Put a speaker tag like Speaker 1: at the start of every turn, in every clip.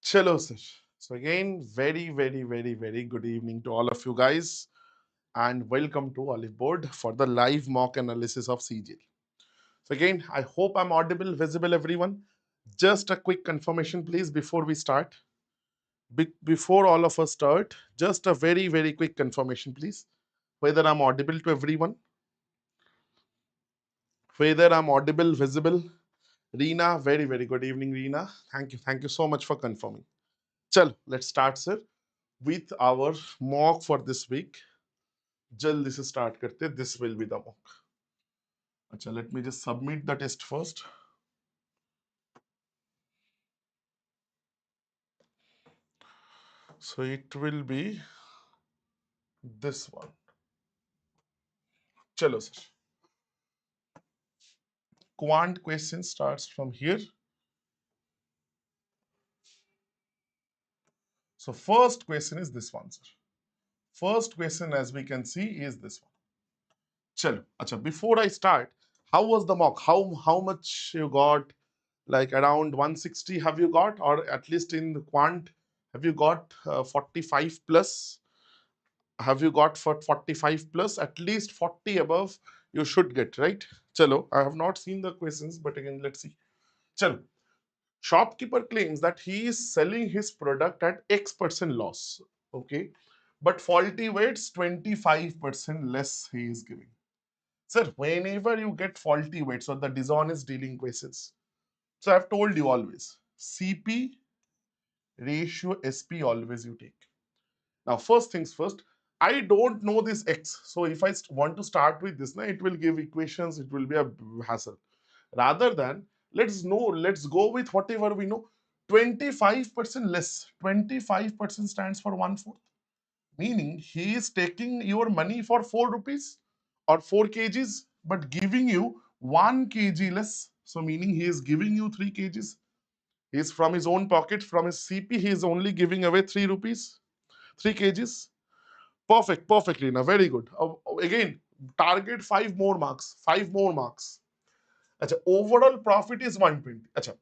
Speaker 1: Chalo, sir. So again, very good evening to all of you guys, and welcome to Oliveboard for the live mock analysis of CGL. So again, I hope I'm audible, visible, everyone. Just a quick confirmation, please, before we start. Before all of us start, just a very quick confirmation, please, whether I'm audible to everyone, whether I'm audible, visible. Reena, very good evening, Reena. Thank you so much for confirming. Chal, let's start, sir, with our mock for this week. जल्दी से start करते, this will be the mock. अच्छा, let me just submit the test first. So it will be this one. चलो sir. Quant question starts from here. So first question is this one, sir. First question, as we can see, is this one. चलो, अच्छा, before I start, how was the mock? How much you got? Like around 160 have you got, or at least in the quant have you got 45 plus? Have you got for 45 plus? At least 40 above you should get, right? Chalo, I have not seen the questions, but again, let's see. Chalo. Shopkeeper claims that he is selling his product at X% loss. Okay. But faulty weights 25% less he is giving. Sir, whenever you get faulty weights or the dishonest dealing cases, so I've told you always, CP ratio SP always you take. Now, first things first, I don't know this X. So if I want to start with this, it will give equations, it will be a hassle. Rather than, let's go with whatever we know. 25% less. 25% stands for 1/4. Meaning he is taking your money for 4 rupees or 4 kgs, but giving you 1 kg less. So meaning he is giving you 3 kgs. He is from his own pocket, from his CP, he is only giving away 3 rupees, 3 kgs. Perfect, Reena. Very good. Again, target 5 more marks. 5 more marks. Achha, overall profit is 120. Achha,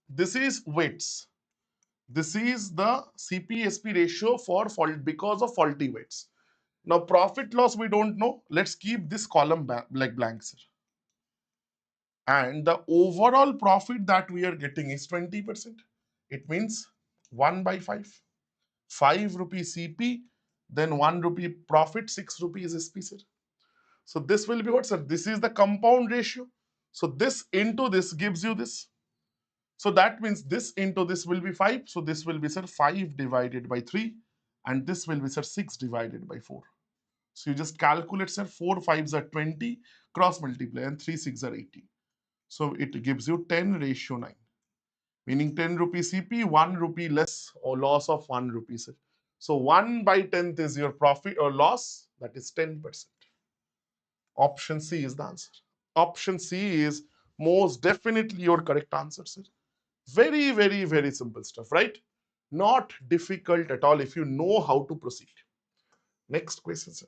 Speaker 1: this is weights. This is the CP/SP ratio for fault because of faulty weights. Now, profit loss we don't know. Let's keep this column like blank, sir. And the overall profit that we are getting is 20%. It means 1 by 5. 5 rupee CP, then 1 rupee profit, 6 rupees SP, sir. So this will be what, sir? This is the compound ratio. So this into this gives you this. So that means this into this will be 5. So this will be, sir, 5 divided by 3. And this will be, sir, 6 divided by 4. So you just calculate, sir, 4 5s are 20, cross multiply, and 3 6 are 18. So it gives you 10:9. Meaning 10 rupee CP, 1 rupee less or loss of 1 rupee, sir. So 1 by 10th is your profit or loss, that is 10%. Option C is the answer. Option C is most definitely your correct answer, sir. Very simple stuff, right? Not difficult at all if you know how to proceed. Next question, sir.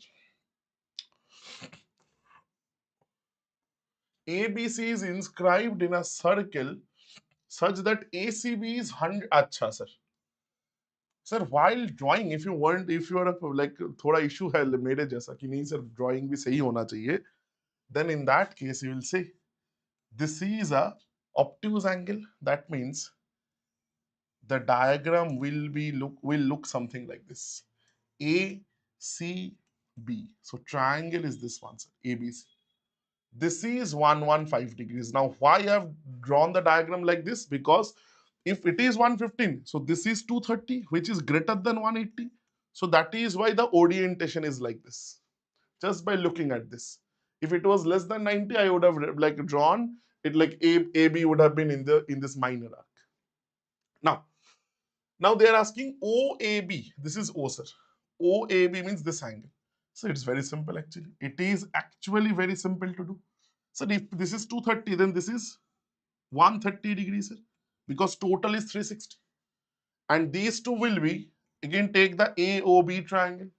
Speaker 1: ABC is inscribed in a circle such that ACB is 100. Acha, sir. Sir, while drawing, if you are like थोड़ा issue है मेरे जैसा कि नहीं sir, drawing भी सही होना चाहिए, then in that case you will say this is a obtuse angle. That means the diagram will look something like this. A, C, B. So triangle is this one, sir, ABC. This is 115 degrees. Now, why I have drawn the diagram like this? Because if it is 115, so this is 230, which is greater than 180. So that is why the orientation is like this. Just by looking at this. If it was less than 90, I would have like drawn it like AB would have been in this minor arc. Now they are asking OAB. This is O, sir. OAB means this angle. So it's very simple actually. It is actually very simple to do. So if this is 230, then this is 130 degrees, sir, because total is 360. And these two will be, again take the AOB triangle.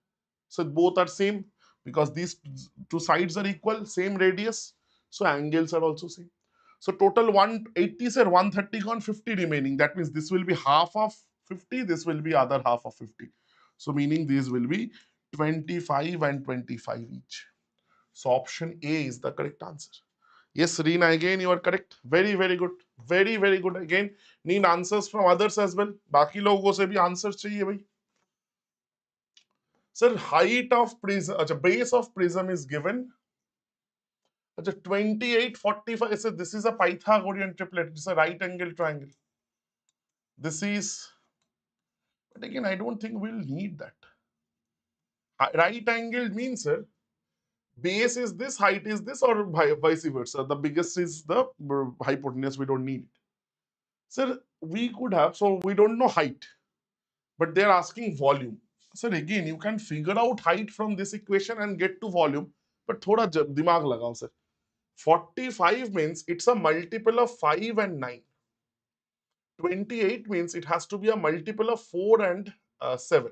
Speaker 1: So both are same because these two sides are equal, same radius. So angles are also same. So total 180, sir, 130 gone, 50 remaining. That means this will be half of 50, this will be other half of 50. So meaning these will be 25 and 25 each. So option A is the correct answer. Yes, Reena, again you are correct. Very, very good. Very, very good. Again, need answers from others as well. बाकी लोगों से भी answers चाहिए भाई. Sir, height of prism, अच्छा, base of prism is given. अच्छा, 28, 45. So this is a Pythagorean triplet. It's a right angle triangle. This is, but again, I don't think we'll need that. Right angle means, sir, base is this, height is this, or vice versa. The biggest is the hypotenuse. We don't need it. Sir, we could have, so we don't know height, but they're asking volume. Sir, again, you can figure out height from this equation and get to volume, but thoda dimag lagao, sir. 45 means it's a multiple of 5 and 9. 28 means it has to be a multiple of 4 and 7.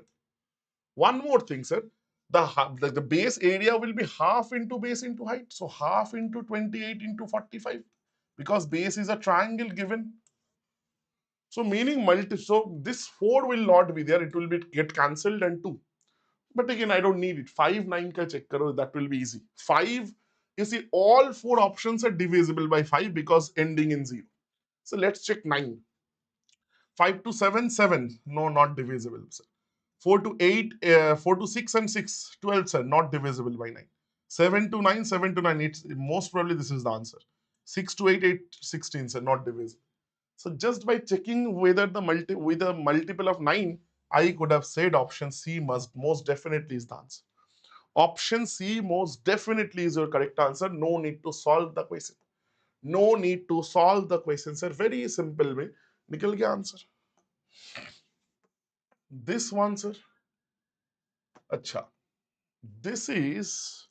Speaker 1: One more thing, sir. The base area will be half into base into height. So half into 28 into 45. Because base is a triangle given. So meaning so this 4 will not be there. It will be get cancelled and 2. But again, I don't need it. 5, 9 ka check karo, that will be easy. 5, you see, all 4 options are divisible by 5 because ending in 0. So let's check 9. 5 to 7, 7. No, not divisible, sir. 4 to 8, 4 to 6 and 6, 12, sir, not divisible by 9. 7 to 9, 7 to 9, it's most probably this is the answer. 6 to 8, 8, 16, sir, not divisible. So just by checking whether with a multiple of 9, I could have said option C most definitely is the answer. Option C most definitely is your correct answer. No need to solve the question. No need to solve the question, sir. Very simple way. Nikal gaya answer. This one, sir. Acha. This is,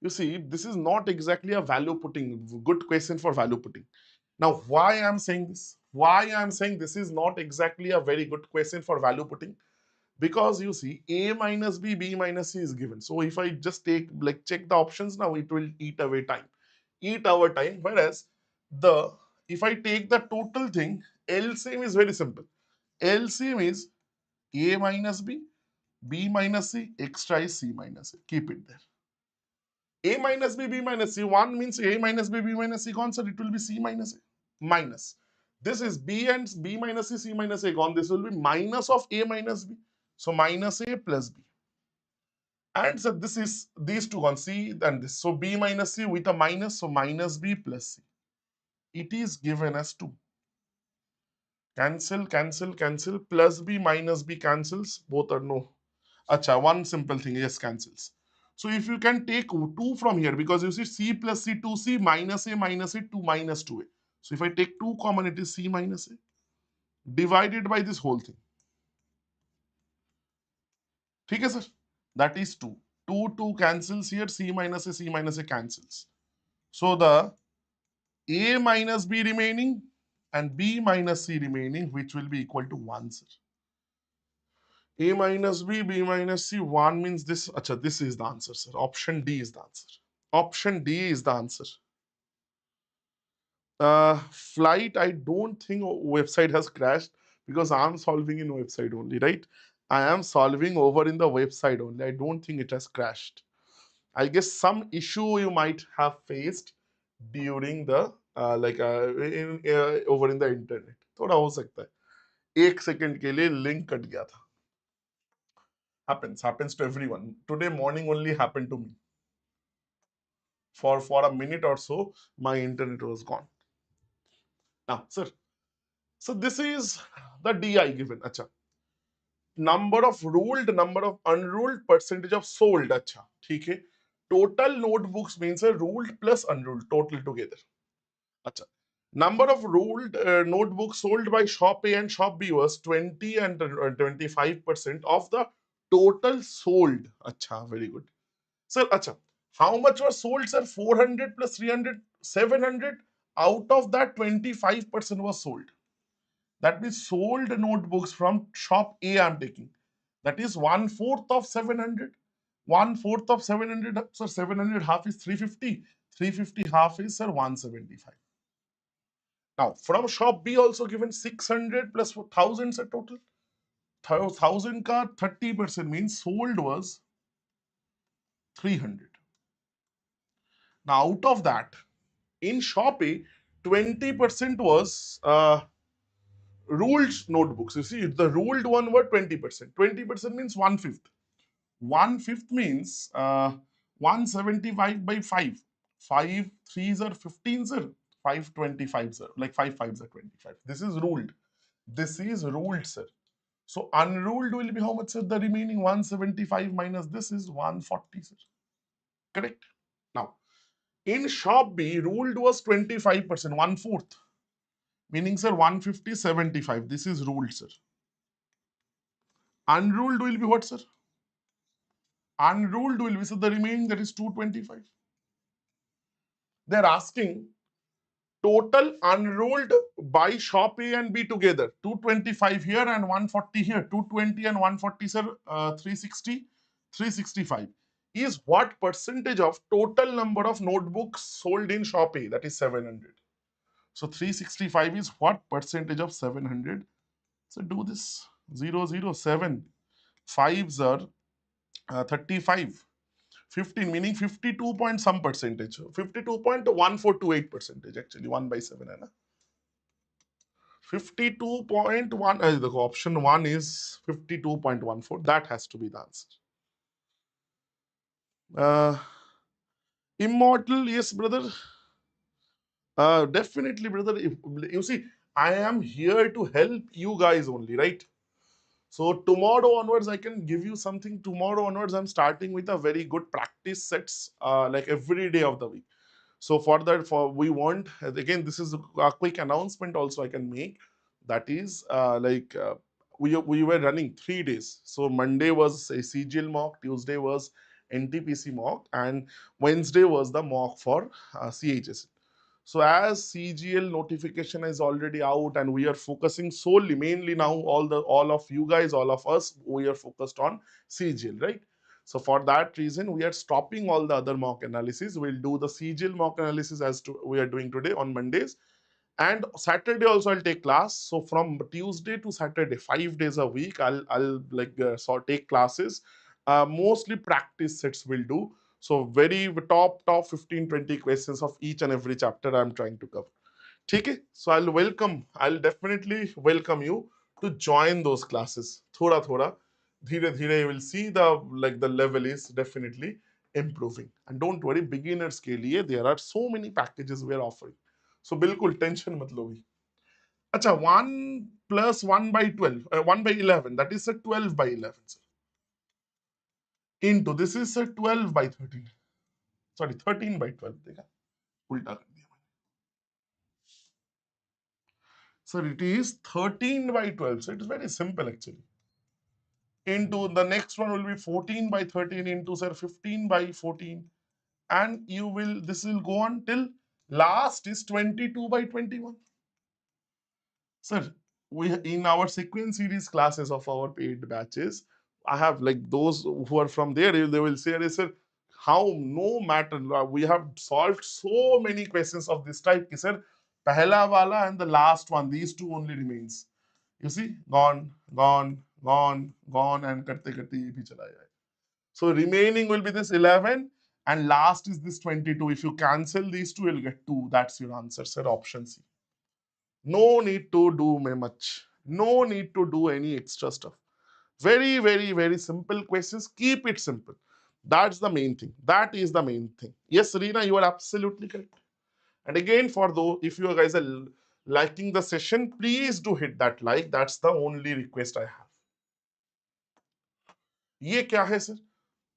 Speaker 1: you see, this is not exactly a value putting, good question for value putting. Now, why I'm saying this? Why I'm saying this is not exactly a very good question for value putting? Because you see, A minus B, B minus C is given. So if I just take, like, check the options now, it will eat away time. Eat our time. Whereas if I take the total thing, LCM is very simple. LCM is A minus B, B minus C, extra is C minus A. Keep it there. A minus B, B minus C. 1 means A minus B, B minus C gone, so it will be C minus A. Minus. This is B and B minus C, C minus A gone. This will be minus of A minus B. So minus A plus B. And so this is these two gone, C and this. So B minus C with a minus, so minus B plus C. It is given as 2. Cancel, cancel, cancel. Plus B minus B cancels. Both are no. Acha, one simple thing, yes, cancels. So if you can take 2 from here, because you see C plus C, 2C minus A minus A, 2 minus 2A. So if I take 2 common, it is C minus A divided by this whole thing. Okay, sir? That is 2. 2 cancels here, C minus A cancels. So the A minus B remaining and B minus C remaining, which will be equal to 1, sir. A minus B, B minus C, 1 means this. Acha, this is the answer, sir. Option D is the answer. Option D is the answer. Flight, I don't think website has crashed because I'm solving in website only, right? I am solving over in the website only. I don't think it has crashed. I guess some issue you might have faced during the over in the internet. थोड़ा हो सकता है. 1 second के लिए link cut गया था. Happens to everyone. Today morning only happened to me. For a minute or so, my internet was gone. Now, sir. So this is the DI given. Acha. Number of ruled, number of unruled, percentage of sold. Acha. ठीक है. Total notebooks means a ruled plus unruled total together. Acha. Number of ruled notebooks sold by shop A and shop B was 20 and 25% of the total sold. Acha, very good. Sir, acha, how much was sold, sir? 400 plus 300, 700. Out of that, 25% was sold. That means sold notebooks from shop A I'm taking. That is 1/4 of 700. 1/4 of 700, sir, 700 half is 350. 350 half is, sir, 175. Now, from shop B also given 600 plus 1000, sir, total. 1000 ka 30% means sold was 300. Now out of that, in Shopee, 20% was ruled notebooks. You see, the ruled one were 20%. 20% means one fifth. One fifth means 175 by 5. 5 threes are 15, sir. 525, sir. Like 5 fives are 25. This is ruled. This is ruled, sir. So unruled will be how much, sir? The remaining 175 minus this is 140, sir. Correct? Now, in shop B, ruled was 25%, one fourth. Meaning, sir, 150, 75. This is ruled, sir. Unruled will be what, sir? Unruled will be, so the remaining that is 225. They're asking total unrolled by shop A and B together. 225 here and 140 here. 220 and 140, sir, 360, 365. Is what percentage of total number of notebooks sold in shop A? That is 700. So 365 is what percentage of 700? So do this. 007. Fives are 35. 15 meaning 52 point some percentage. 52.1428 percentage actually 1 by 7 है ना. 52.1 the option 1 is 52.14. That has to be the answer. Uh, Immortal, yes, brother. Definitely, brother. If, you see, I am here to help you guys only, right? So tomorrow onwards, I can give you something. Tomorrow onwards, I'm starting with a very good practice sets, like every day of the week. So for that, we want, again, this is a quick announcement also I can make. That is we were running 3 days. So Monday was a CGL mock, Tuesday was NTPC mock, and Wednesday was the mock for CHS. So as CGL notification is already out and we are focusing solely, mainly now all of you guys, all of us, we are focused on CGL, right? So for that reason, we are stopping all the other mock analysis. We'll do the CGL mock analysis as to we are doing today on Mondays. And Saturday also I'll take class. So from Tuesday to Saturday, 5 days a week, I'll like take classes. Mostly practice sets will do. So very top 15-20 questions of each and every chapter I'm trying to cover. Okay? So I'll definitely welcome you to join those classes. Thoda thoda, dhire dhire, you will see the level is definitely improving. And don't worry, beginners के लिए there are so many packages we are offering. So बिल्कुल tension मत लो भी. अच्छा, 1 plus 1 by 12, 1 by 11, that is a 12 by 11. Sir. Into this is a 12 by 13. Sorry, 13 by 12. देखा उल्टा कर दिया. Sir, it is 13 by 12. So it is very simple actually. Into the next one will be 14 by 13 into, sir, 15 by 14. And this will go on till last is 22 by 21. Sir, we in our sequence series classes of our paid batches, I have like those who are from there, they will say, sir, how no matter, we have solved so many questions of this type, sir, pehla wala and the last one, these two only remains. You see, gone, gone, gone, gone, and karte karte ye bhi chala jayega. So remaining will be this 11, and last is this 22. If you cancel these two, you'll get 2. That's your answer, sir. Option C. No need to do much. No need to do any extra stuff. Very, very, very simple questions. Keep it simple. That's the main thing. That is the main thing. Yes, Reena, you are absolutely correct. And again, for those, if you guys are liking the session, please do hit that like. That's the only request I have. ये क्या है sir?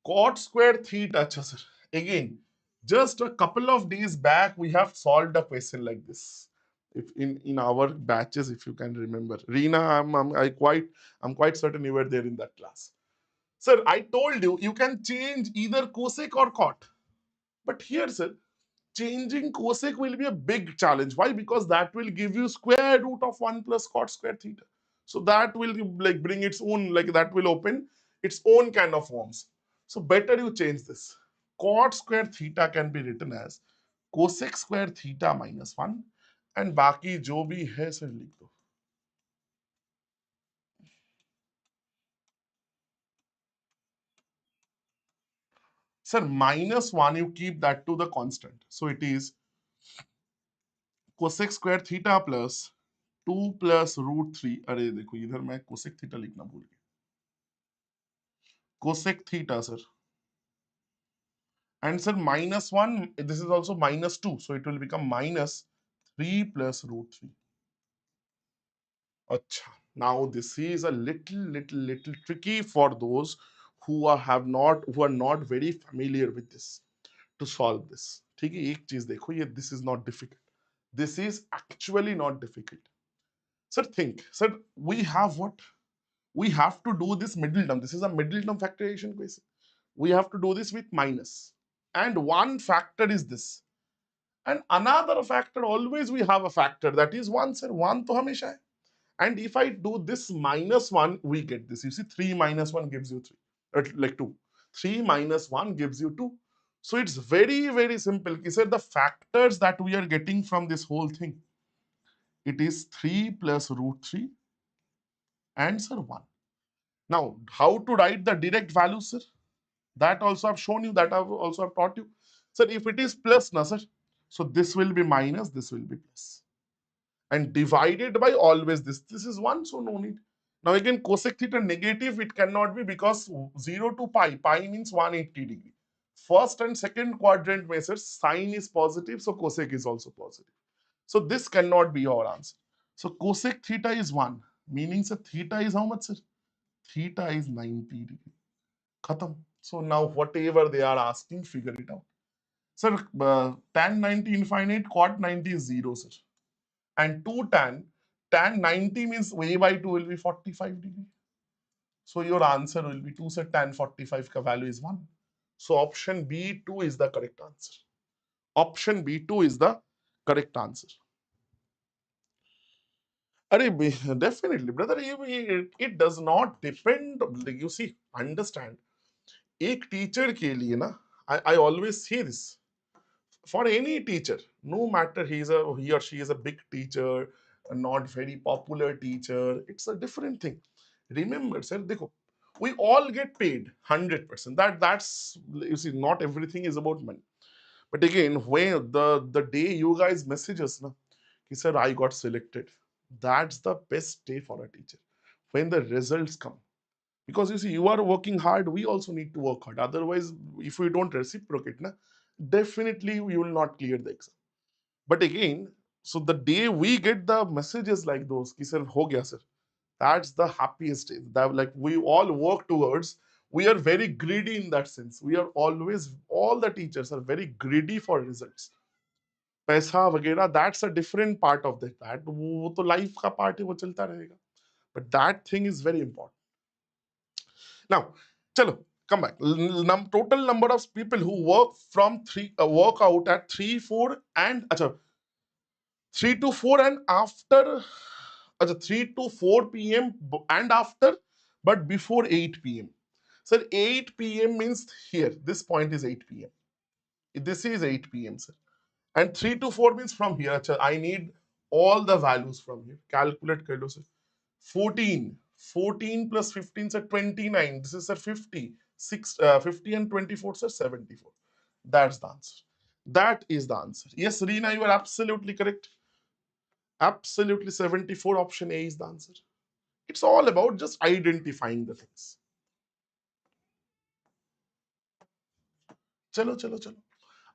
Speaker 1: Cot square theta. अच्छा sir. Again, just a couple of days back, we have solved a question like this. If in our batches, if you can remember, Reena, I'm quite certain you were there in that class. Sir, I told you can change either cosec or cot. But here, sir, changing cosec will be a big challenge. Why? Because that will give you square root of 1 plus cot square theta. So that will like bring its own, like that will open its own kind of forms. So better you change this. Cot square theta can be written as cosec square theta minus 1 and बाकी जो भी है sir लिख दो. Sir, -1, you keep that to the constant. So it is cosec square theta plus 2 plus √3. अरे देखो इधर मैं cosec theta लिखना भूल गया. Cosec theta, sir. And sir, -1, this is also -2. So it will become -3 plus √3. Acha. Now this is a little tricky for those who are not very familiar with this to solve this. ठीक है, एक चीज देखो, ये this is not difficult. This is actually not difficult. Sir, think. Sir, we have what? We have to do this middle term. This is a middle term factorization question. We have to do this with minus. And one factor is this. And another factor, always we have a factor, that is 1, sir. 1 to hamesha hai. And if I do this -1, we get this. You see, 3 minus 1 gives you 3. Like 2. 3 minus 1 gives you 2. So it's very simple. Sir, the factors that we are getting from this whole thing, it is 3 plus √3 and sir 1. Now, how to write the direct values, sir? That also I've shown you, that I've also taught you. Sir, if it is plus, na sir, so this will be minus, this will be plus. And divided by always this. This is 1, so no need. Now again, cosec theta negative, it cannot be because 0 to pi, pi means 180 degree. First and second quadrant measures, sine is positive, so cosec is also positive. So this cannot be your answer. So cosec theta is 1, meaning sir, theta is how much, sir? Theta is 90 degree. Khatam. So now whatever they are asking, figure it out. Sir, tan 90 infinite, cot 90 is 0, sir. And 2 tan 90 means a by 2 will be 45 degree. So your answer will be 2, sir. Tan 45 ka value is 1. So option B2 is the correct answer. Option B2 is the correct answer. Definitely, brother. It does not depend. You see, understand. एक teacher के लिए ना, I always say this. For any teacher, no matter he or she is a big teacher, a not very popular teacher, it's a different thing. Remember, sir, देखो, we all get paid 100%. That's, you see, not everything is about money. But again, when the day you guys message us, na, he said I got selected, that's the best day for a teacher. When the results come, because you see, you are working hard, we also need to work hard. Otherwise, if we don't reciprocate, na, definitely we will not clear the exam. But again, so the day we get the messages like those, ki sir, ho gaya, sir, that's the happiest day. That, like, we all work towards, we are very greedy in that sense. We are always, all the teachers are very greedy for results. पैसा वगैरह, that's a different part of that. वो तो life का part है, वो चलता रहेगा. But that thing is very important. Now, chalo, come back. Total number of people who work out at 3, 4 and 3 to 4 and after 3 to 4 p.m. and after, but before 8 p.m. Sir, 8 p.m. means here, this point is 8 p.m. This is 8 p.m. sir. And 3 to 4 means from here. I need all the values from here. Calculate kar lo, sir. 14 plus 15, sir, 29. This is, sir, 50. 50 and 24, sir, 74. That's the answer. That is the answer. Yes, Reena, you are absolutely correct. Absolutely, 74, option A is the answer. It's all about just identifying the things. Chalo.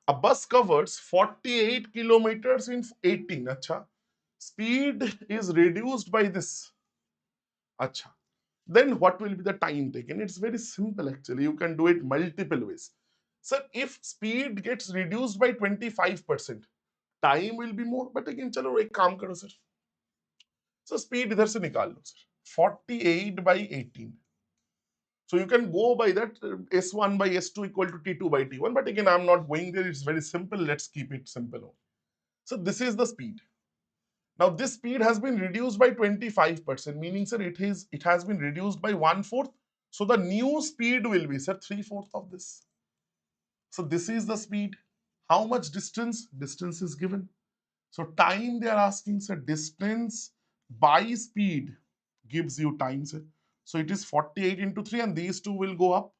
Speaker 1: A bus covers 48 kilometers in 18. Acha. Speed is reduced by this. Acha. Then what will be the time taken? It's very simple actually. You can do it multiple ways. Sir, if speed gets reduced by 25%, time will be more. But again, chalo, ek kaam karo, sir. So speed idhar se nikal lo, sir. 48 by 18. So you can go by that S1 by S2 equal to T2 by T1. But again, I'm not going there. It's very simple. Let's keep it simple. So this is the speed. Now this speed has been reduced by 25%, meaning, sir, it has been reduced by 1/4. So the new speed will be, sir, 3/4 of this. So this is the speed. How much distance? Distance is given. So time they are asking, sir, distance by speed gives you time, sir. So it is 48 into 3 and these two will go up.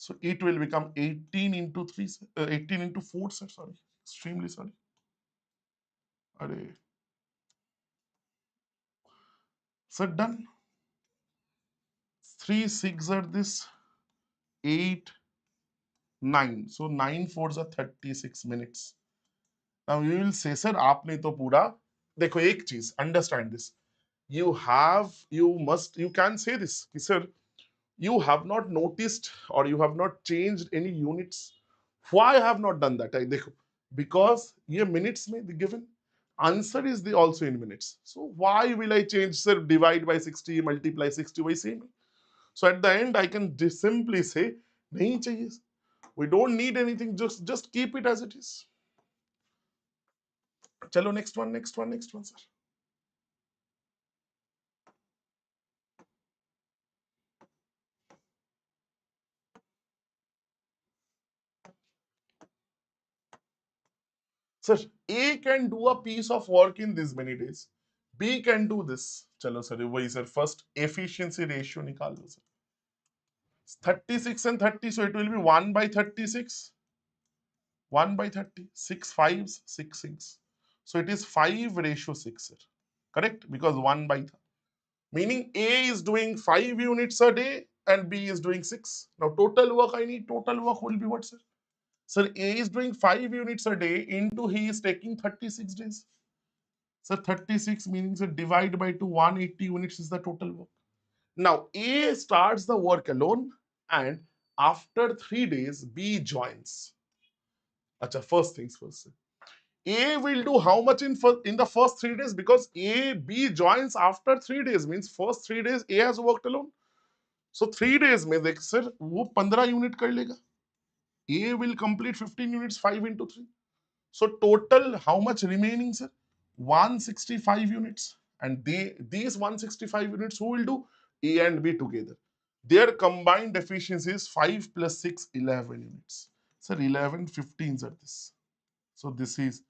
Speaker 1: So it will become 18 into 3, 18 into 4, sir. Sorry, extremely sorry. Array. Sir, done. 3 6 are this, 8 9. So 9 4s are 36 minutes. Now you will say, sir, आपने तो पूरा देखो एक चीज, understand this. You can say this, sir, you have not noticed or you have not changed any units. Why I have not done that? देखो, because ये minutes में the given answer is the also in minutes. So why will I change, sir, divide by 60, multiply 60 by same? So at the end I can simply say नहीं चाहिए. We don't need anything, just keep it as it is. चलो next one, sir. Sir, A can do a piece of work in this many days. B can do this. चलो sir, वही sir, first efficiency ratio निकाल लो sir. 36 and 30, so it will be 1 by 36. 1 by 30. 6 5s, 6 6. So it is 5:6, sir. Correct? Because 1 by 30. Meaning A is doing 5 units a day and B is doing 6. Now total work I need, total work will be what, sir? Sir, A is doing 5 units a day into he is taking 36 days. So 36 meaning so divide by 2, 180 units is the total work. Now A starts the work alone and after 3 days B joins. Acha, first things first. A will do how much in the first 3 days, because B joins after 3 days means first 3 days A has worked alone. So 3 days में देख sir वो 15 unit कर लेगा. A will complete 15 units, 5 into 3. So total how much remaining, sir? 165 units. And these 165 units, who will do? A and B together. Their combined efficiency is 5 plus 6, 11 units. Sir, 11, 15s are this. So this is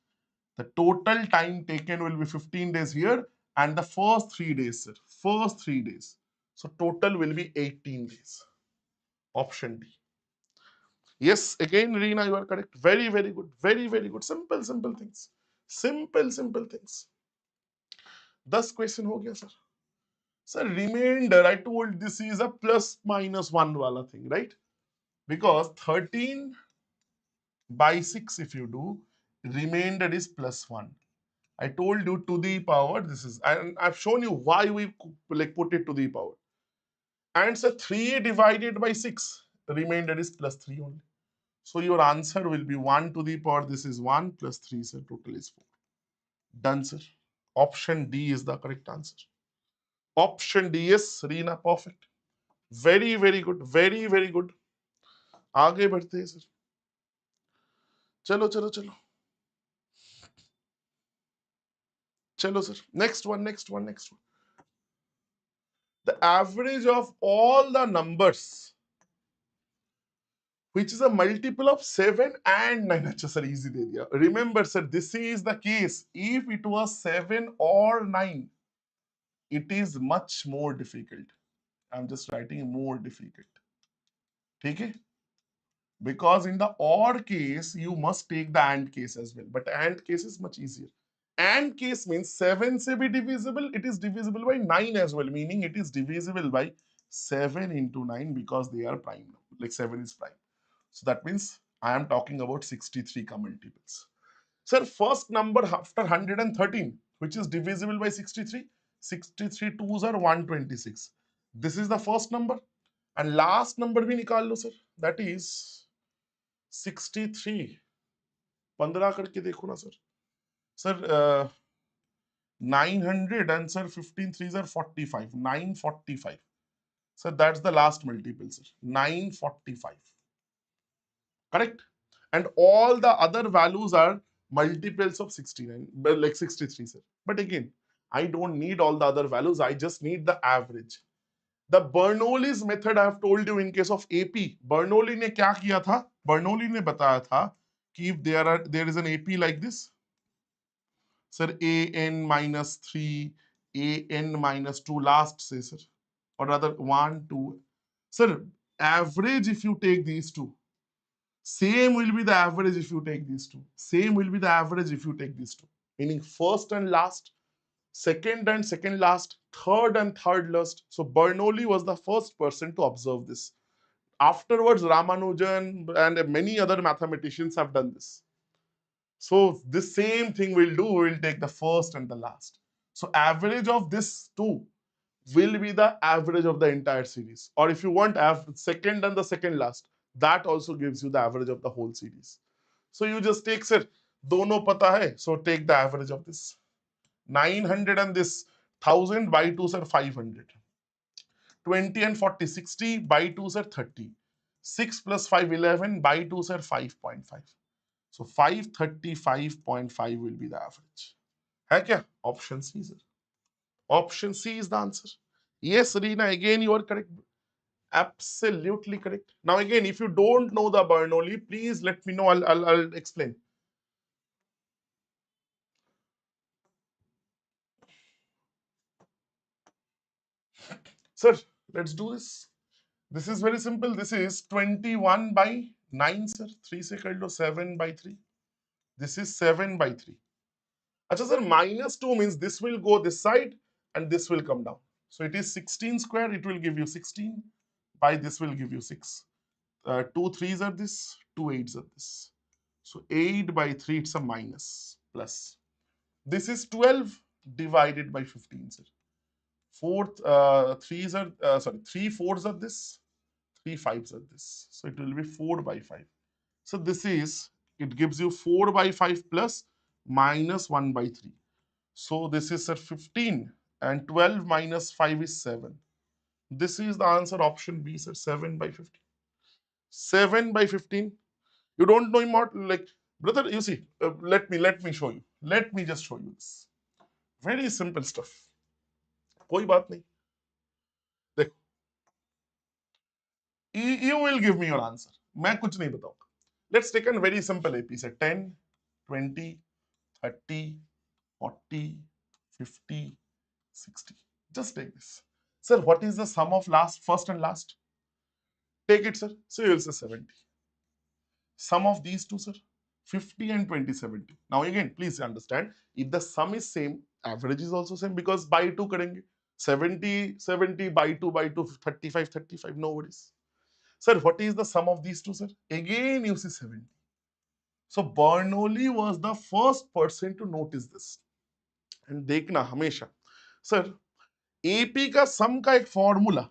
Speaker 1: the total time taken will be 15 days here and the first 3 days, sir. First 3 days. So total will be 18 days. Option D. Yes, again, Reena, you are correct. Very, very good. Very, very good. Simple, simple things. Simple, simple things. 10 question हो गया, sir. Sir, remainder, I told this is a plus minus 1 wala thing, right? Because 13 by 6, if you do, remainder is plus 1. I told you to the power, this is, and I've shown you why we like put it to the power. And so 3 divided by 6, remainder is plus 3 only. So your answer will be 1 to the power, this is 1 plus 3, sir, total is 4. Done, sir. Option D is the correct answer. Option D, yes, Reena, perfect. Very, very good. Very, very good. आगे बढ़ते हैं sir. चलो चलो चलो चलो sir. Next one, next one, next one. The average of all the numbers which is a multiple of 7 and 9. अच्छा sir, easy दे दिया. Remember sir, this is the case. If it was 7 or 9, it is much more difficult. I'm just writing more difficult. ठीक है? Because in the odd case, you must take the AND case as well. But AND case is much easier. AND case means 7 se be divisible. It is divisible by 9 as well. Meaning it is divisible by 7 into 9 because they are prime. Like 7 is prime. So that means I am talking about 63 multiples. Sir, first number after 113, which is divisible by 63. 63 twos are 126. This is the first number. And last number bhi nikal lo, sir. That is 63. 15 करके देखो ना sir. Sir 900 and sir 15 threes are 45. 945. So that's the last multiple, sir. 945. Correct? And all the other values are multiples of 69, like 63, sir. But again, I don't need all the other values. I just need the average. The Bernoulli's method I have told you in case of AP. Bernoulli ने क्या किया था? Bernoulli ने बताया था कि if there is an AP like this, sir, an minus 3, an minus 2 last say, sir, or rather 1 2, sir, average if you take these two. Same will be the average if you take these two. Same will be the average if you take these two. Meaning first and last, second and second last, third and third last. So Bernoulli was the first person to observe this. Afterwards, Ramanujan and many other mathematicians have done this. So the same thing we'll do, we'll take the first and the last. So average of this two will be the average of the entire series. Or if you want second and the second last, that also gives you the average of the whole series. So you just take, sir, dono pata hai, so take the average of this. 900 and this 1000 by 2 sir 500. 20 and 40, 60 by 2 sir 30. 6 plus 5, 11 by 2 sir 5.5. So 535.5 will be the average. है क्या? Option C, sir. Option C is the answer. Yes, Reena, again you are correct. Absolutely correct. Now again, if you don't know the Bernoulli, please let me know. I'll explain. Sir, let's do this. This is very simple. This is 21 by 9, sir. 3 se kar lo 7 by 3. This is 7 by 3. Achha, sir, minus 2 means this will go this side and this will come down. So it is 16 square. It will give you 16. By this will give you 6. 2 3s are this, 2 8s are this. So 8 by 3, it's a minus plus. This is 12 divided by 15, sir. 3 4s are this, 3 5s are this. So it will be 4 by 5. So this is, it gives you 4 by 5 plus minus 1 by 3. So this is, sir, 15 and 12 minus 5 is 7. This is the answer, option B, sir, 7 by 15. 7 by 15. You don't know what, like, brother, you see, let me show you. Let me just show you this. Very simple stuff. कोई बात नहीं. देखो, you will give me your answer. मैं कुछ नहीं बताऊंगा. Let's take a very simple AP. Say 10, 20, 30, 40, 50, 60. Just take this. Sir, what is the sum of first and last? Take it, sir. So you will say 70. Sum of these two, sir, 50 and 20, 70. Now again, please understand, if the sum is same, average is also same because by 2 karenge. 70, 70 by 2 by 2, 35, 35, no worries. Sir, what is the sum of these two, sir? Again, you see 70. So Bernoulli was the first person to notice this. And देखना हमेशा, sir, AP का sum का एक formula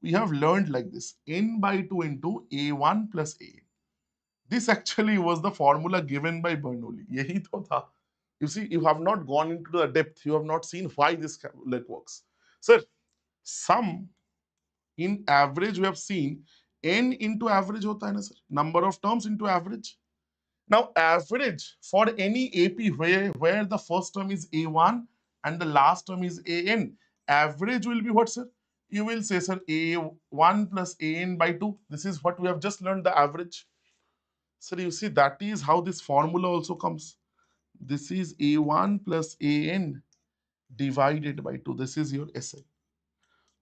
Speaker 1: we have learned like this: n by 2 into A1 plus A. This actually was the formula given by Bernoulli. यही तो था. You see, you have not gone into the depth. You have not seen why this works. Sir, sum in average we have seen n into average hota hai na, sir. Number of terms into average. Now average for any AP where the first term is A1 and the last term is AN, average will be what, sir? You will say, sir, A1 plus AN by 2. This is what we have just learned, the average. Sir, you see, that is how this formula also comes. This is A1 plus AN divided by 2. This is your SI.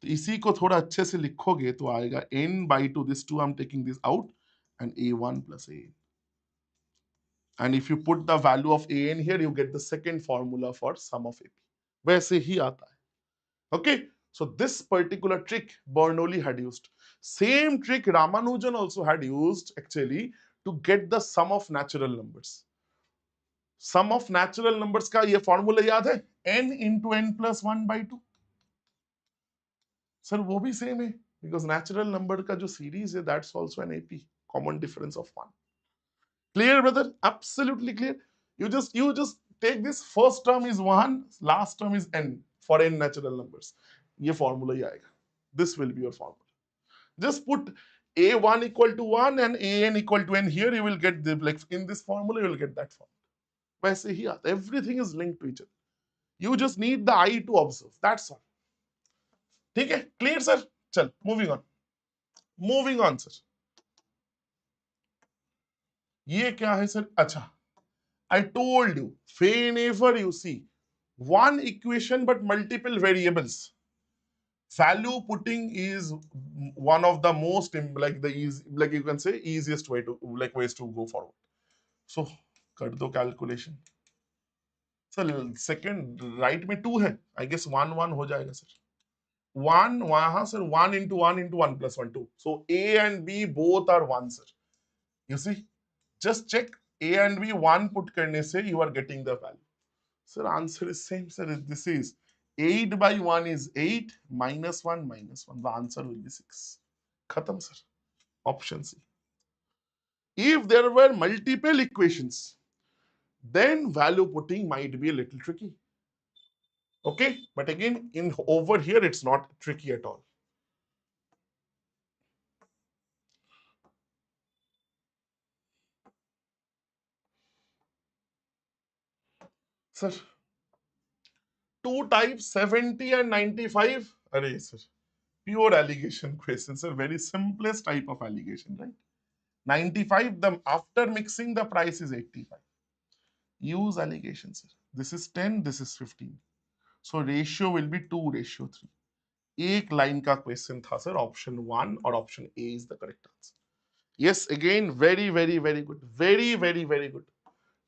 Speaker 1: तो इसी को थोड़ा अच्छे से लिखोगे तो आएगा n by 2. This 2 I'm taking this out and A1 plus AN. And if you put the value of AN here, you get the second formula for sum of AP. वैसे ही आता है. Okay, so this particular trick Bernoulli had used. Same trick Ramanujan also had used actually to get the sum of natural numbers. Sum of natural numbers का ये formula याद है? n into n plus 1 by 2. Sir, वो भी same है because natural number का जो series है, that's also an AP, common difference of 1. Clear, brother? Absolutely clear. You just take this. First term is 1, last term is n for n natural numbers. ये formula ही आएगा. This will be your formula. Just put A1 equal to 1 and AN equal to n here. You will get the, like in this formula, you will get that formula. वैसे ही आता. Everything is linked to each other. You just need the eye to observe. That's all. ठीक है? Clear, sir? चल, moving on. Moving on, sir. ये क्या है, sir? अच्छा. I told you, whenever you see one equation but multiple variables, Value putting is one of the most like the easy, like you can say easiest way to like ways to go forward. So कर दो calculation. Sir second right में two है, I guess one one हो जाएगा sir. One वहां sir, one plus one two, so A and B both are one sir. You see, just check A and B one put करने से you are getting the value. Sir answer is same sir, this is 8 by 1 is 8 minus 1 the answer will be 6. Khatam sir. Option C. If there were multiple equations, then value putting might be a little tricky. Okay, but again, in over here, it's not tricky at all. Sir, two types, 70 and 95. Array, sir. Pure allegation question, sir. Very simplest type of allegation, right? 95, the after mixing the price is 85. Use allegation, sir. This is 10, this is 15. So ratio will be 2:3. एक line का question था sir, option 1 और option A is the correct answer. Yes, again, very, very, very good. Very, very, very good.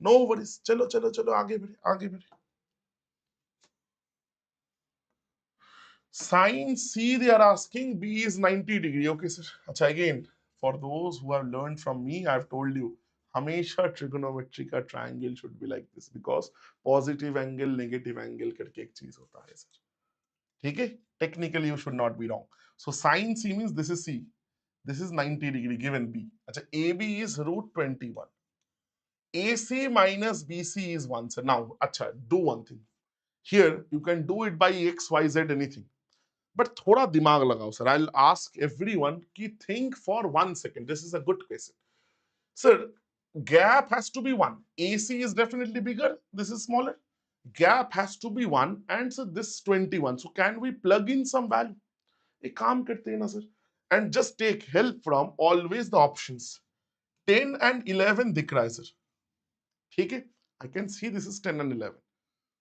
Speaker 1: No worries. चलो चलो चलो आगे बढ़े, आगे बढ़े. Sin C, they are asking B is 90 degree. Okay, sir. अच्छा, again, for those who have learned from me, I've told you, हमेशा trigonometry का triangle should be like this because positive angle, negative angle करके एक चीज होता है sir. ठीक है? Technically, you should not be wrong. So sin C means this is C. This is 90 degree given B. अच्छा, AB is root 21. AC minus BC is 1, sir. Now, अच्छा, do one thing. Here, you can do it by X, Y, Z, anything. But थोड़ा दिमाग लगाओ, sir. I'll ask everyone कि think for 1 second. This is a good question. Sir, gap has to be 1. AC is definitely bigger. This is smaller. Gap has to be 1. And so this 21. So can we plug in some value? एक काम करते हैं ना, sir. And just take help from always the options. 10 and 11 दिख रहा है, sir. ठीक है? I can see this is 10 and 11.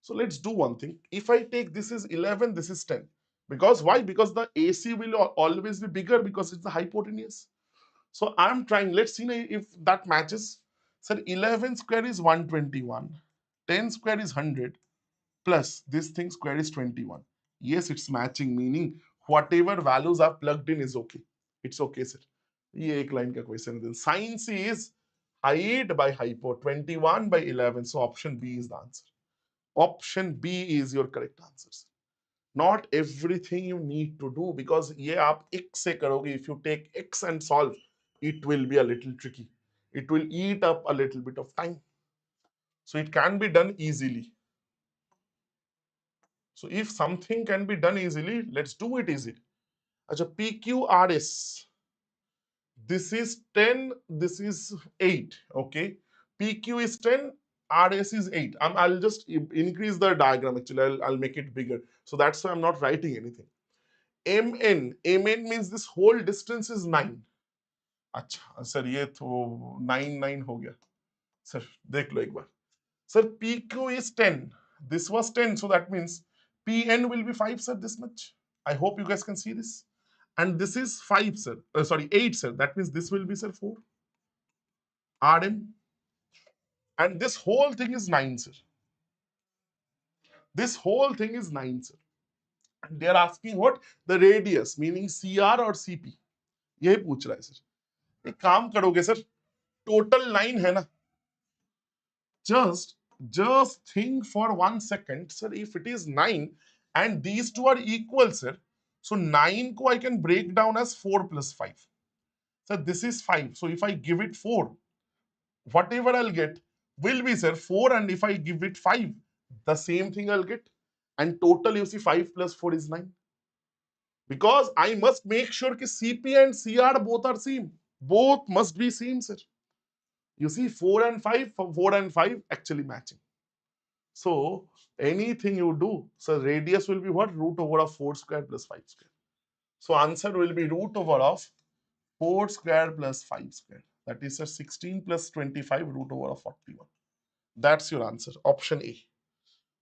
Speaker 1: So let's do one thing. If I take this is 11, this is 10. Because why? Because the AC will always be bigger because it's the hypotenuse. So I'm trying, let's see if that matches. So 11 square is 121. 10 square is 100. Plus this thing square is 21. Yes, it's matching, meaning whatever values are plugged in is okay. It's okay, sir. ये एक line का question है. Sin C is height by hypo, 21 by 11. So option B is the answer. Option B is your correct answer. Not everything you need to do because ये आप x से करोगे. If you take x and solve, it will be a little tricky. It will eat up a little bit of time. So it can be done easily. So if something can be done easily, let's do it easily. अच्छा, PQRS. This is 10, this is 8. Okay. PQ is 10, RS is 8. I'll just increase the diagram. Actually, I'll make it bigger. So that's why I'm not writing anything. MN means this whole distance is 9. अच्छा sir, ये तो 9 हो गया. Sir देख लो एक बार. Sir, PQ is 10. This was 10, so that means PN will be 5, sir, this much. I hope you guys can see this. And this is 5, sir. Sorry, 8, sir. That means this will be, sir, 4. RM. And this whole thing is 9, sir. This whole thing is 9, sir. And they are asking what? The radius, meaning CR or CP. यही पूछ रहा है sir. एक काम करोगे sir, total 9 है ना. Just think for 1 second, sir. If it is 9 and these two are equal, sir, so 9 ko I can break down as 4 plus 5. So this is 5. So if I give it 4, whatever I'll get will be, sir, 4, and if I give it 5, the same thing I'll get. And total, you see, 5 plus 4 is 9. Because I must make sure that CP and CR both are same. Both must be same, sir. You see, 4 and 5 actually matching. So anything you do, so radius will be what? Root over of 4 square plus 5 square. So answer will be root over of 4 square plus 5 square. That is, sir, 16 plus 25 root over of 41. That's your answer. Option A.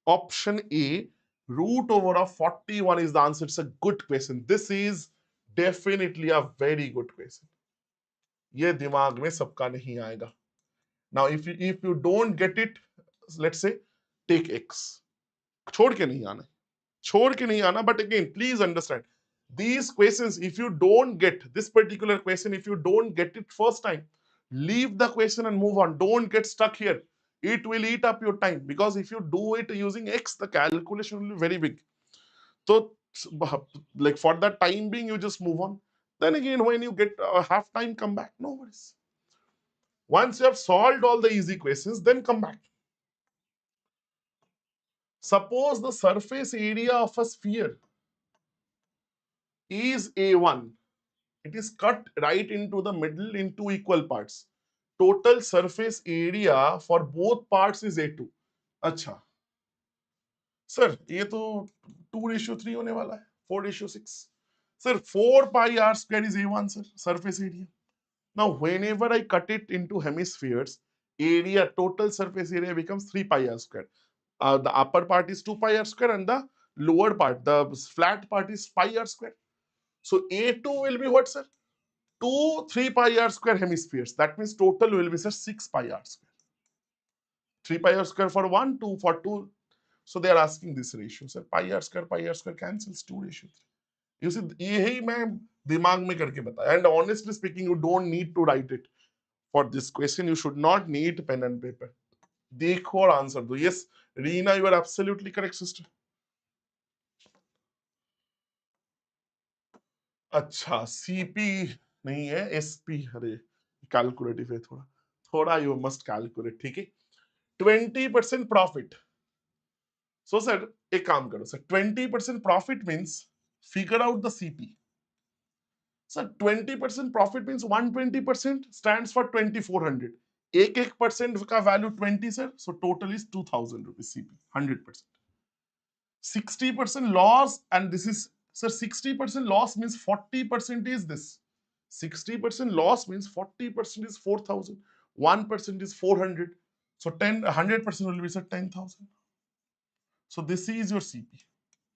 Speaker 1: Option A. Root over of 41 is the answer. It's a good question. This is definitely a very good question. ये दिमाग में सबका नहीं आएगा. Now if you don't get it, let's say take x. छोड़ के नहीं आना. छोड़ के नहीं आना. But again, please understand these questions. If you don't get this particular question, if you don't get it first time, leave the question and move on. Don't get stuck here. It will eat up your time, because if you do it using x, the calculation will be very big. So, like for that time being, you just move on. Then again, when you get half time, come back. No worries. Once you have solved all the easy questions, then come back. Suppose the surface area of a sphere is A1. It is cut right into the middle in two equal parts. Total surface area for both parts is A2. अच्छा sir ये तो 2:3 होने वाला है. 4:6. Sir, 4 pi r square is A1, sir, surface area. Now, whenever I cut it into hemispheres, area, total surface area becomes 3 pi r square. The upper part is 2 pi r square and the lower part, the flat part is pi r square. So, A2 will be what, sir? 3 pi r square hemispheres. That means total will be, sir, 6 pi r square. 3 pi r square for 1, 2 for 2. So, they are asking this ratio, sir. Pi r square cancels 2:3. You see, यही मैं दिमाग में करके बताया. And honestly speaking, you don't need to write it. For this question, you should not need pen and paper. देखो और answer दो. Yes, Reena, you are absolutely correct, sister. अच्छा, CP नहीं है, SP. अरे कैलकुलेटिव है थोड़ा. थोड़ा you must calculate. ठीक है. 20% profit. So sir, एक काम करो sir. 20% profit means figure out the CP. Sir, 20% profit means 120% stands for 2400. एक परसेंट का value 20 sir. So total is 2000 rupees CP. 100%. 60% loss, and this is, sir, 60% loss means 40% is this. 60% loss means 40% is 4000. 1% is 400. So 100% will be, sir, 10,000. So this is your CP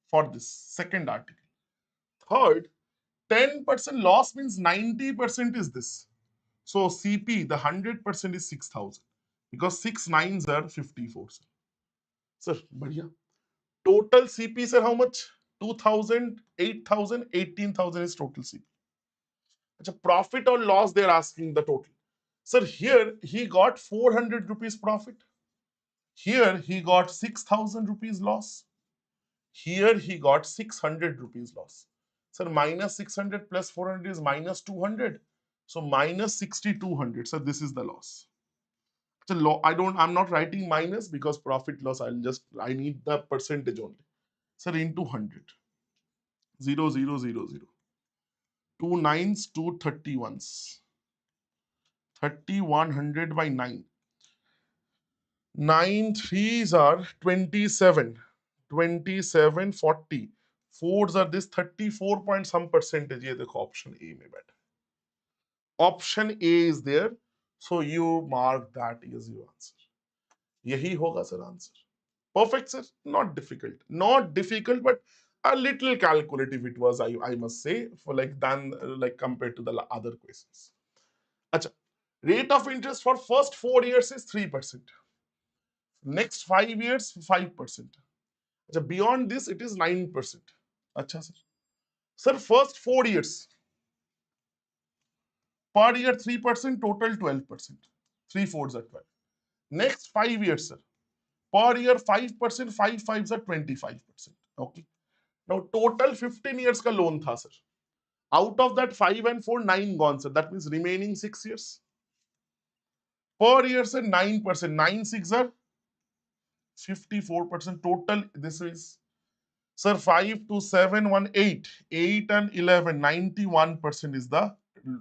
Speaker 1: for this second article. Third, 10% loss means 90% is this. So CP, the 100% is 6,000, because 6 nines are 54. Sir, बढ़िया. Total CP, sir, how much? 2,000, 8,000, 18,000 is total CP. Achha, profit or loss, they are asking the total. Sir, here he got 400 rupees profit. Here he got 6,000 rupees loss. Here he got 600 rupees loss. Sir, minus 600 plus 400 is minus 200. So minus 6,200. So this is the loss. So I'm not writing minus because profit loss, I need the percentage only. Sir, into 100. 0, 0, 0, 0. 2 nines, 2 31s. 3,100 by 9. 9 threes are 27. 27, 40. Fours are this 34 point some percentage. ये देखो option A में बैठा. Option A is there. So you mark that as your answer. यही होगा sir answer. Perfect, sir. Not difficult. Not difficult, but a little calculative it was, I must say, for like compared to the other questions. Achha. Rate of interest for first 4 years is 3%. Next 5 years, 5%. Achha, beyond this, it is 9%. Achha, sir. Sir, first 4 years, per year 3%, total 12%. 3 fours are 12. Next 5 years, sir, per year 5%, 5 fives are 25%. Okay. Now, total 15 years ka loan tha, sir. Out of that 5 and 4, 9 gone, sir. That means remaining 6 years. Per year, sir, 9%. 9 6 are 54% total. This is, sir, 5 to 7, 1, 8. 8 and 11, 91% is the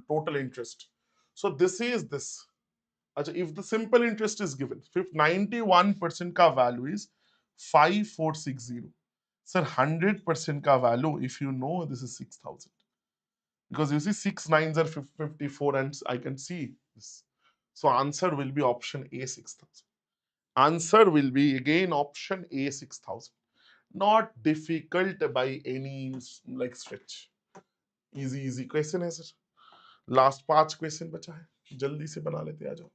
Speaker 1: total interest. So this is this. If the simple interest is given, 91% ka value is 5,460. Sir, 100% ka value, if you know, this is 6,000. Because you see 6 nines are 54 and I can see this. So answer will be option A, 6,000. Answer will be again option A, 6,000. not difficult by any like stretch. Easy question है sir. Last 5 question बचा है, जल्दी से बना लेते आ जाओ.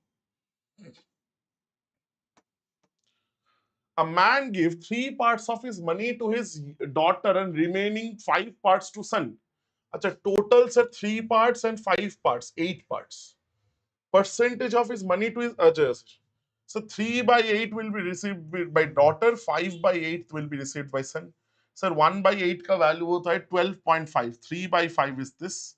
Speaker 1: A man gave 3 parts of his money to his daughter and remaining 5 parts to son. अच्छा, total sir 3 parts and 5 parts, 8 parts. Percentage of his money to his अच्छा, so 3/8 will be received by daughter, 5/8 will be received by son. Sir 1/8 का value होता है 12.5. 3/5 is this.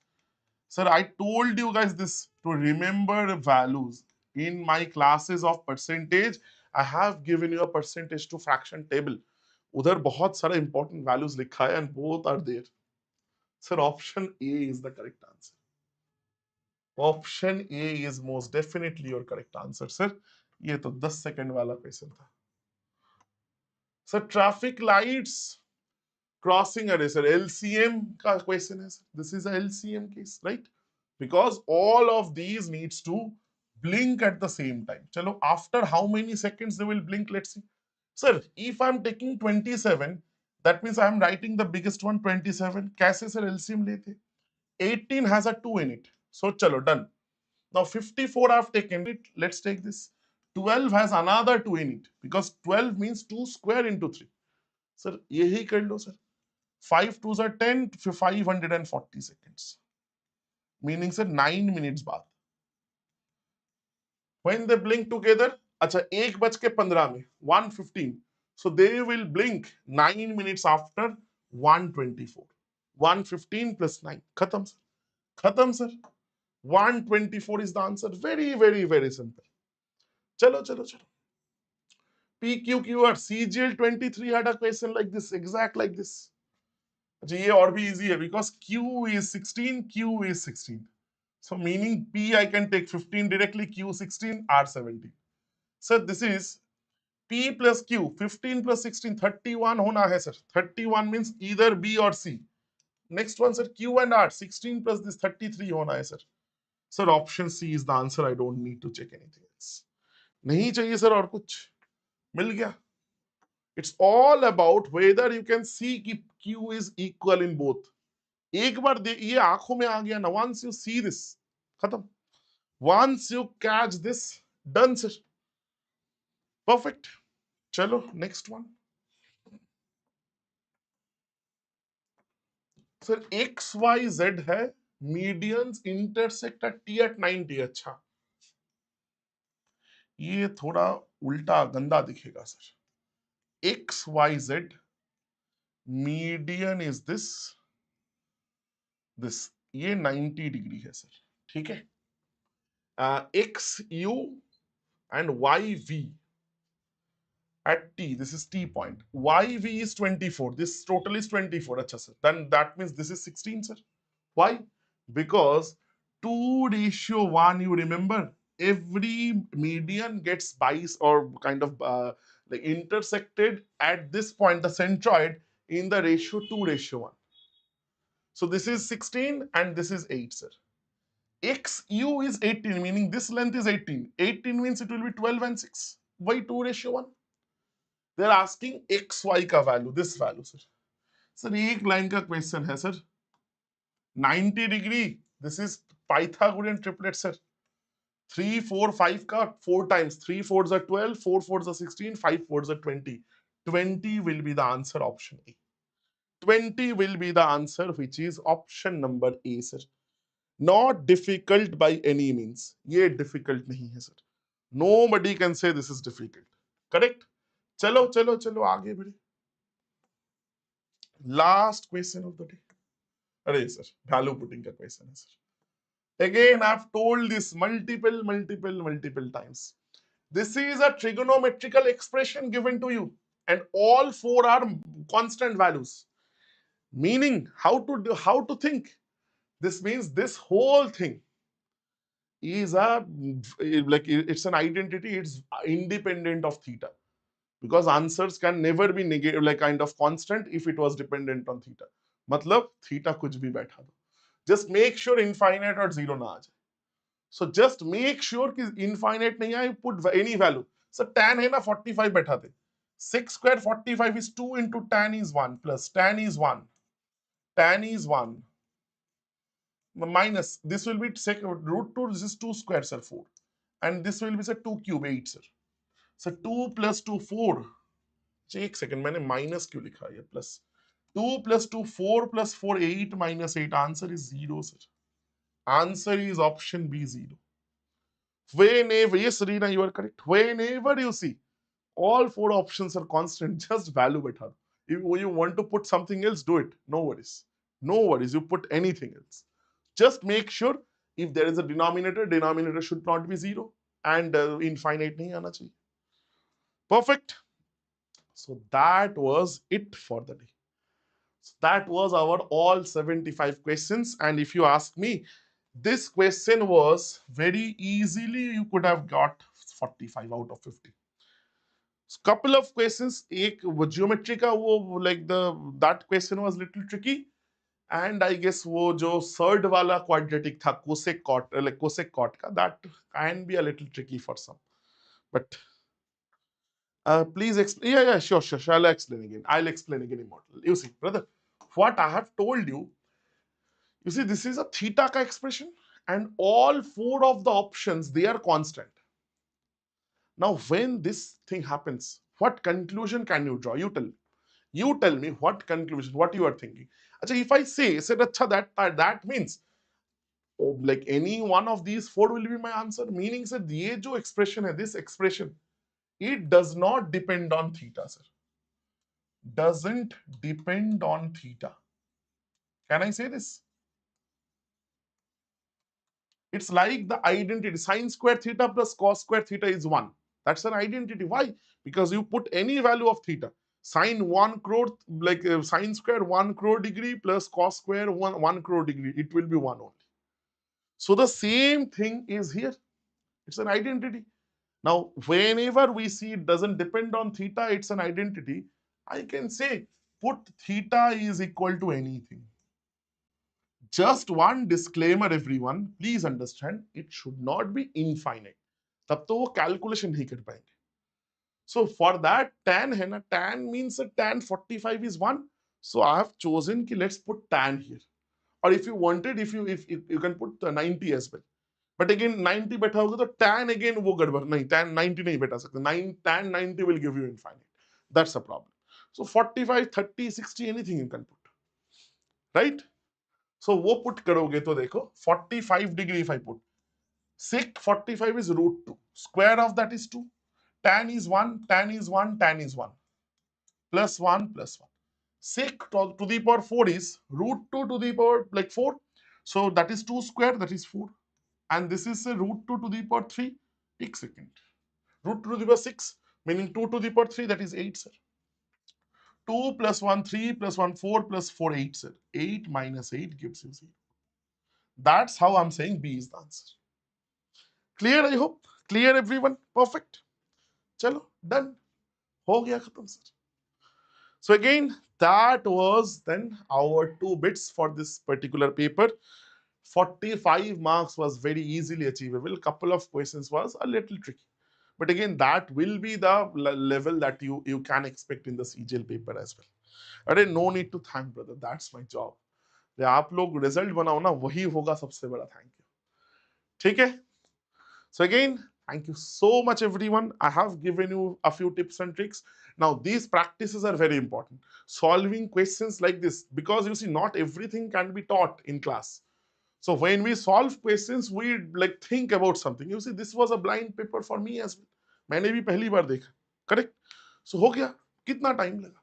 Speaker 1: Sir, I told you guys this to remember values. In my classes of percentage, I have given you a percentage to fraction table. उधर बहुत सारे important values लिखा है and both are there. Sir, option A is the correct answer. Option A is most definitely your correct answer, sir. ये तो 10 second वाला question था. Sir, traffic lights crossing array, sir. LCM का question है, sir. This is a LCM case, right? Because all of these needs to blink at the same time. Chalo, after how many seconds they will blink? Let's see. Sir, if I'm taking 27, that means I'm writing the biggest one, 27. कैसे sir LCM लेते? 18 has a 2 in it. So chalo, done. Now 54 I've taken it. Let's take this. 12 has another 2 in it because 12 means 2 square into 3. Sir, यही कर लो sir. 5 2s are 10, 540 seconds. Meaning sir 9 minutes बाद. When they blink together, अच्छा 1:15 में 1:15. So they will blink 9 minutes after 1:24. 1:15 plus 9. खत्म sir. खत्म sir. 1:24 is the answer. Very, very, very simple. चलो चलो चलो. PQQR CGL 23 had a question like this, exact like this. अच्छा ये और भी easy है because Q is 16, Q is 16. So meaning P I can take 15 directly, Q 16, R 17. Sir, this is P plus Q, 15 plus 16, 31 होना है sir. 31 means either B or C. Next one sir, Q and R, 16 plus this 33 होना है sir. Sir, option C is the answer. I don't need to check anything else. नहीं चाहिए sir और कुछ. मिल गया. It's all about whether you can see कि Q is equal in both. एक बार ये आंखों में आ गया ना, once you see this, खत्म. Once you catch this, done sir. Perfect. चलो next one. Sir X Y Z है, medians intersect at T at 90. अच्छा, ये थोड़ा उल्टा गंदा दिखेगा sir. X Y Z, median is this, this, ये 90 डिग्री है सर. ठीक है. X U and Y V at t, this is t point, yv is 24, this total is 24. Acha sir, then that means this is 16 sir. Why? Because 2:1, you remember, every median gets bias or kind of like intersected at this point, the centroid, in the ratio 2:1. So this is 16 and this is 8 sir. XU is 18, meaning this length is 18. 18 means it will be 12 and 6. Why 2:1? They're asking XY का value, this value sir. Sir एक line का question है sir. 90 degree, this is Pythagorean triplet sir. 3 4 5 का 4 times, 3 4s are 12, 4 4s are 16, 5 4s are 20. 20 will be the answer, option A. 20 will be the answer, which is option number A sir. Not difficult by any means. ये difficult नहीं है sir. Nobody can say this is difficult. Correct? चलो चलो चलो आगे बढ़े. Last question of the day. अरे sir value putting का question है sir. Again, I've told this multiple times. This is a trigonometrical expression given to you, and all 4 are constant values. Meaning, how to think? This means this whole thing is like it's an identity. It's independent of theta, because answers can never be negative, like kind of constant, if it was dependent on theta. मतलब theta कुछ भी बैठा दो. Just make sure infinite और zero ना आ जाए. So just make sure कि infinite नहीं आए, put any value. So tan है ना 45 बैठा दे. 6 square 45 is 2 into tan is 1 plus tan is 1. Tan is 1 minus this will be root 2, this is 2 square sir 4 and this will be sir 2 cube 8 sir. So 2 plus 2 4. एक second मैंने minus क्यों लिखा है plus 2 plus 2 4 plus 4 8 minus 8 answer is 0 sir. Answer is option B 0. Whenever, yes Reena, you are correct. Whenever you see all four options are constant, just value बैठा. If you want to put something else, do it. No worries. No worries. You put anything else. Just make sure if there is a denominator, denominator should not be 0 and infinite nahi aana chahiye. Perfect. So that was it for the day. So that was our all 75 questions. And if you ask me, this question was very easily you could have got 45 out of 50. Couple of questions, एक geometry का वो like that question was little tricky, and I guess वो जो third वाला quadratic था cosec cot like cosec cot का, that can be a little tricky for some, but please explain. Yeah, sure. I'll explain again. Immortal. You see, brother, what I have told you. You see, this is a theta ka expression, and all four of the options they are constant. Now, when this thing happens, what conclusion can you draw? You tell me what conclusion, what you are thinking. Achha, if I say that means like any one of these four will be my answer. Meaning, sir, ये जो expression है, this expression, it does not depend on theta, sir. Doesn't depend on theta. Can I say this? It's like the identity sine square theta plus cos square theta is 1. That's an identity. Why? Because you put any value of theta. Sine 1 crore, like sine square 1 crore degree plus cos square 1 crore degree. It will be 1 only. So the same thing is here. It's an identity. Now, whenever we see it doesn't depend on theta, it's an identity. I can say put theta is equal to anything. Just one disclaimer, everyone. Please understand, it should not be infinite. तब तो वो calculation नहीं कर पाएंगे. So for that tan है ना, tan means that tan 45 is 1. So I have chosen कि let's put tan here. Or if you wanted, if you can put 90 as well. But again 90 बैठा होगा तो tan again वो गड़बड़ नहीं, tan 90 नहीं बैठा सकते. Tan 90 will give you infinite. That's a problem. So 45, 30, 60, anything you can put. Right? So वो put करोगे तो देखो 45 degree if I put sec 45 is root 2, square of that is 2, tan is 1, tan is 1, tan is 1, plus 1 plus 1. Sec to the power 4 is root 2 to the power like 4, so that is 2 square, that is 4, and this is a root 2 to the power 3. एक second, root 2 to the power 6 meaning 2 to the power 3, that is 8 sir. 2 plus 1 3 plus 1 4 plus 4 8 sir. 8 minus 8 gives you 0. That's how I'm saying B is the answer. Clear, I hope. Clear, everyone? Perfect. Chalo, done. Ho gaya khatam, sir. So again, that was then our 2 bits for this particular paper. 45 marks was very easily achievable. Couple of questions was a little tricky. But again, that will be the level that you can expect in the CGL paper as well. Arey, no need to thank, brother. That's my job. आप लोग result बनाओ ना, वही होगा सबसे बड़ा thank you. ठीक है? So again, thank you so much everyone. I have given you a few tips and tricks. Now these practices are very important. Solving questions like this, because you see not everything can be taught in class. So when we solve questions, we like think about something. You see, this was a blind paper for me as well. मैंने भी पहली बार देखा. Correct? So हो गया. कितना time लगा?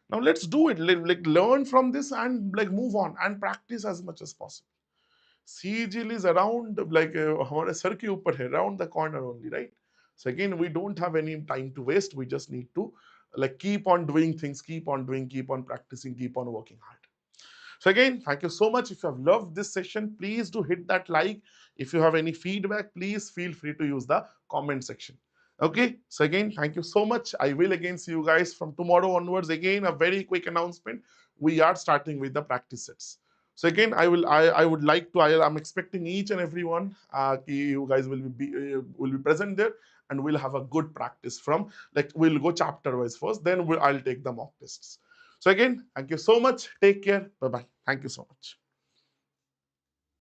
Speaker 1: Now let's do it. Like learn from this and like move on and practice as much as possible. CGL is around like हमारे sir के ऊपर है, around the corner only, right? So again, we don't have any time to waste. We just need to like keep on doing things, keep on doing, keep on practicing, keep on working hard. So again, thank you so much. If you have loved this session, please do hit that like. If you have any feedback, please feel free to use the comment section. Okay, so again, thank you so much. I will again see you guys from tomorrow onwards. Again, a very quick announcement. We are starting with the practice sets. So again, I would like to, I'm expecting each and every one, you guys will be present there, and we'll have a good practice from, like, we'll go chapter wise first, then I'll take the mock tests. So again, thank you so much. Take care. Bye bye. Thank you so much.